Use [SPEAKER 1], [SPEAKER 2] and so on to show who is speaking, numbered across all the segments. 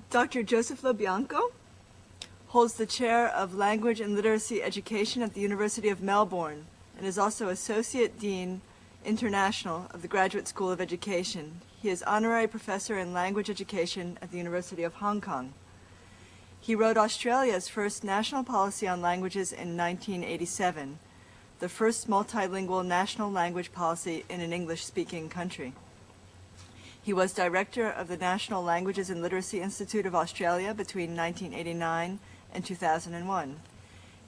[SPEAKER 1] Dr. Joseph Bianco holds the chair of Language and Literacy Education at the University of Melbourne and is also Associate Dean International of the Graduate School of Education. He is Honorary Professor in Language Education at the University of Hong Kong. He wrote Australia's first national policy on languages in 1987, the first multilingual national language policy in an English-speaking country. He was director of the National Languages and Literacy Institute of Australia between 1989 and 2001.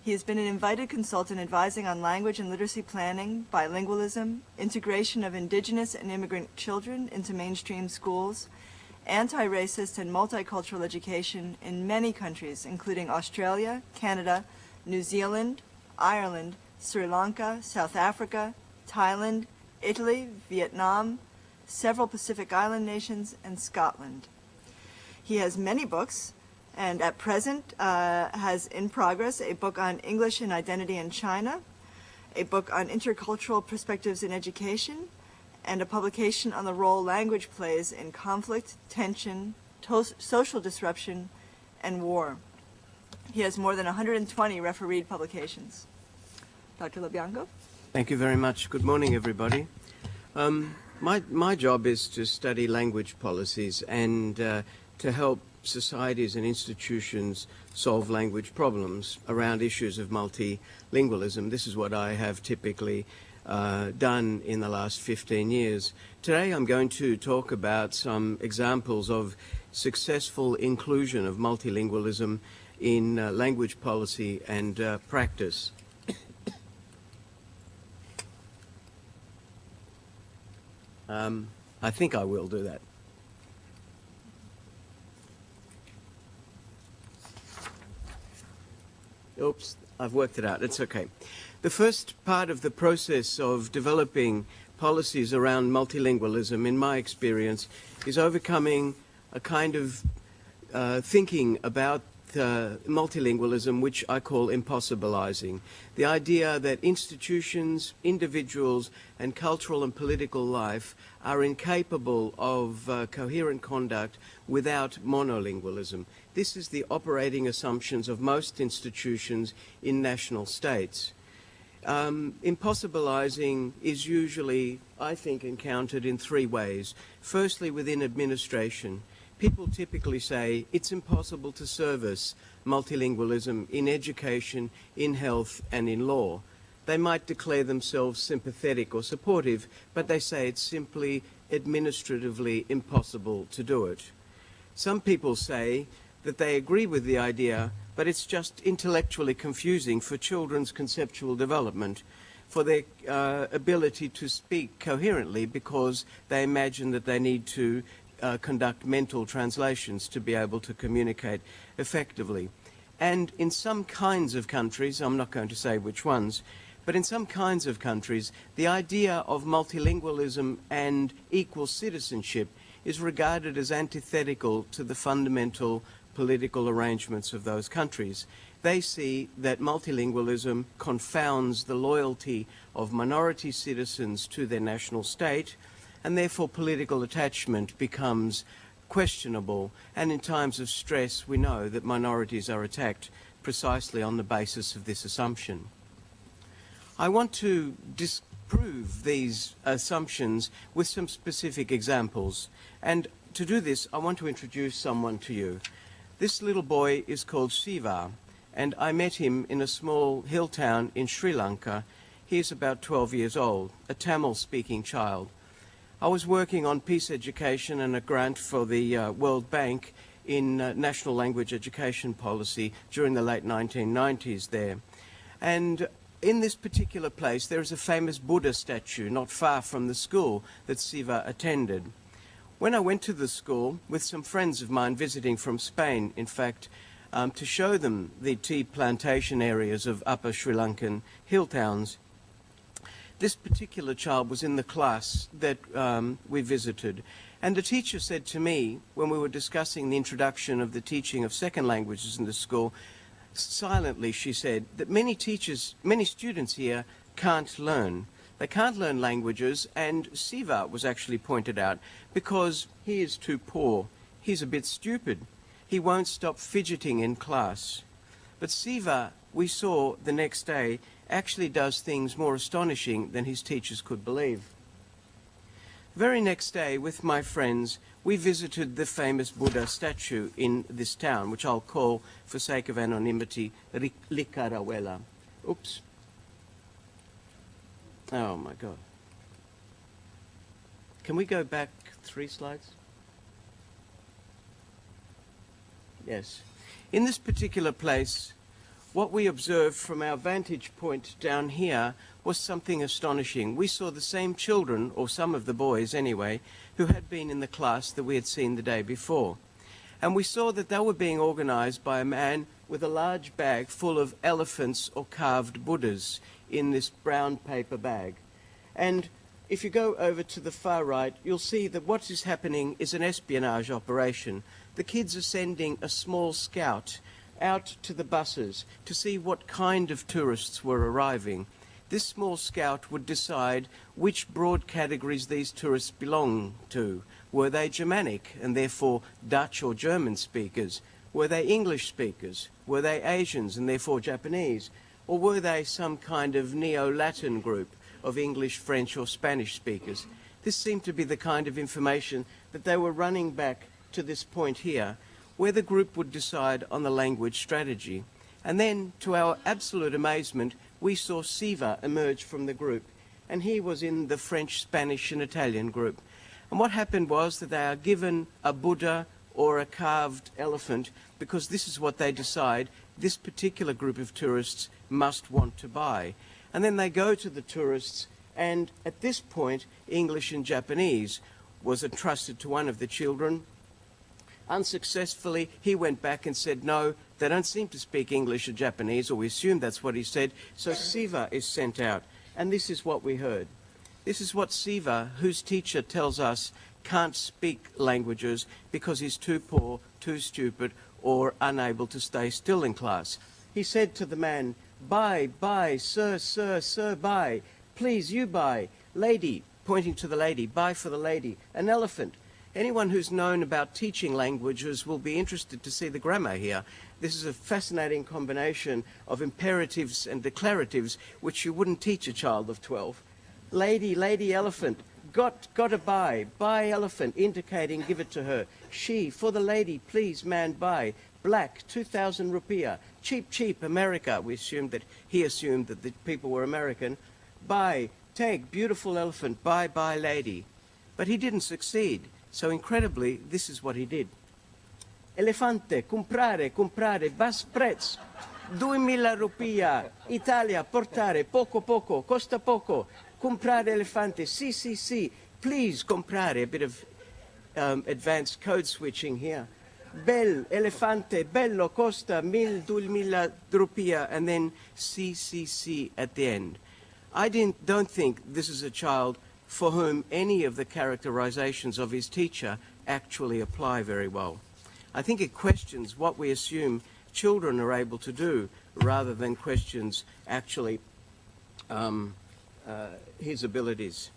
[SPEAKER 1] He has been an invited consultant advising on language and literacy planning, bilingualism, integration of Indigenous and immigrant children into mainstream schools, anti-racist and multicultural education in many countries, including Australia, Canada, New Zealand, Ireland, Sri Lanka, South Africa, Thailand, Italy, Vietnam, several Pacific Island nations, and Scotland. He has many books, and at present has in progress a book on English and identity in China, a book on intercultural perspectives in education, and a publication on the role language plays in conflict, tension, social disruption, and war. He has more than 120 refereed publications. Dr. Bianco?
[SPEAKER 2] Thank you very much. Good morning, everybody. My job is to study language policies and to help societies and institutions solve language problems around issues of multilingualism. This is what I have typically done in the last 15 years. Today I'm going to talk about some examples of successful inclusion of multilingualism in language policy and practice. I think I will do that. Oops, I've worked it out. It's okay. The first part of the process of developing policies around multilingualism, in my experience, is overcoming a kind of thinking about multilingualism, which I call impossibilizing. The idea that institutions, individuals, and cultural and political life are incapable of coherent conduct without monolingualism. This is the operating assumptions of most institutions in national states. Impossibilizing is usually, I think, encountered in three ways. Firstly, within administration. People typically say it's impossible to service multilingualism in education, in health, and in law. They might declare themselves sympathetic or supportive, but they say it's simply administratively impossible to do it. Some people say that they agree with the idea, but it's just intellectually confusing for children's conceptual development, for their ability to speak coherently, because they imagine that they need to conduct mental translations to be able to communicate effectively. And in some kinds of countries, I'm not going to say which ones, but in some kinds of countries, the idea of multilingualism and equal citizenship is regarded as antithetical to the fundamental political arrangements of those countries. They see that multilingualism confounds the loyalty of minority citizens to their national state, and therefore political attachment becomes questionable, and in times of stress we know that minorities are attacked precisely on the basis of this assumption. I want to disprove these assumptions with some specific examples, and to do this I want to introduce someone to you. This little boy is called Siva, and I met him in a small hill town in Sri Lanka. He is about 12 years old, a Tamil-speaking child. I was working on peace education and a grant for the World Bank in national language education policy during the late 1990s there. And in this particular place there is a famous Buddha statue not far from the school that Siva attended. When I went to the school with some friends of mine visiting from Spain, in fact, to show them the tea plantation areas of upper Sri Lankan hill towns, this particular child was in the class that we visited, and the teacher said to me, when we were discussing the introduction of the teaching of second languages in the school, silently she said that many students here can't learn. They can't learn languages, and Siva was actually pointed out because he is too poor. He's a bit stupid. He won't stop fidgeting in class. But Siva, we saw the next day, actually does things more astonishing than his teachers could believe. Very next day, with my friends, we visited the famous Buddha statue in this town, which I'll call, for sake of anonymity, Likarawela. Oops. Oh my God. Can we go back 3 slides? Yes. In this particular place, what we observed from our vantage point down here was something astonishing. We saw the same children, or some of the boys anyway, who had been in the class that we had seen the day before. And we saw that they were being organized by a man with a large bag full of elephants or carved Buddhas in this brown paper bag. And if you go over to the far right, you'll see that what is happening is an espionage operation. The kids are sending a small scout out to the buses to see what kind of tourists were arriving. This small scout would decide which broad categories these tourists belong to. Were they Germanic and therefore Dutch or German speakers? Were they English speakers? Were they Asians and therefore Japanese? Or were they some kind of Neo-Latin group of English, French or Spanish speakers? This seemed to be the kind of information that they were running back to this point here, where the group would decide on the language strategy. And then, to our absolute amazement, we saw Siva emerge from the group, and he was in the French, Spanish and Italian group. And what happened was that they are given a Buddha or a carved elephant because this is what they decide this particular group of tourists must want to buy. And then they go to the tourists, and at this point, English and Japanese was entrusted to one of the children. Unsuccessfully, he went back and said, no, they don't seem to speak English or Japanese, or we assumed that's what he said. So Siva is sent out, and this is what we heard. This is what Siva, whose teacher tells us can't speak languages because he's too poor, too stupid, or unable to stay still in class. He said to the man, buy, sir, sir, sir, buy. Please, you buy. Lady, pointing to the lady, buy for the lady. An elephant. Anyone who's known about teaching languages will be interested to see the grammar here. This is a fascinating combination of imperatives and declaratives which you wouldn't teach a child of 12. Lady, lady, elephant. Got to buy. Buy elephant, indicating give it to her. She, for the lady, please, man, buy. Black, 2,000 rupiah. Cheap, cheap, America. He assumed that the people were American. Buy, take, beautiful elephant, buy, lady. But he didn't succeed. So incredibly, this is what he did. Elefante, comprare, bas prezzo. 2.000 rupiah. Italia, portare, poco, costa poco. Comprare elefante, sì. Please, comprare. A bit of advanced code switching here. Bel, elefante, bello, costa, 2.000 rupiah. And then sì at the end. I don't think this is a child for whom any of the characterizations of his teacher actually apply very well. I think it questions what we assume children are able to do rather than questions actually his abilities.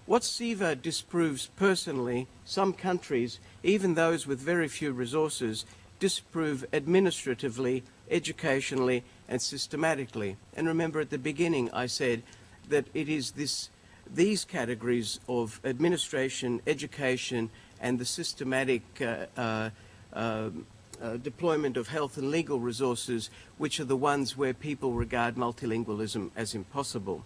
[SPEAKER 2] What Siva disproves personally, some countries, even those with very few resources, disprove administratively, educationally and systematically. And remember at the beginning I said that it is these categories of administration, education, and the systematic deployment of health and legal resources, which are the ones where people regard multilingualism as impossible.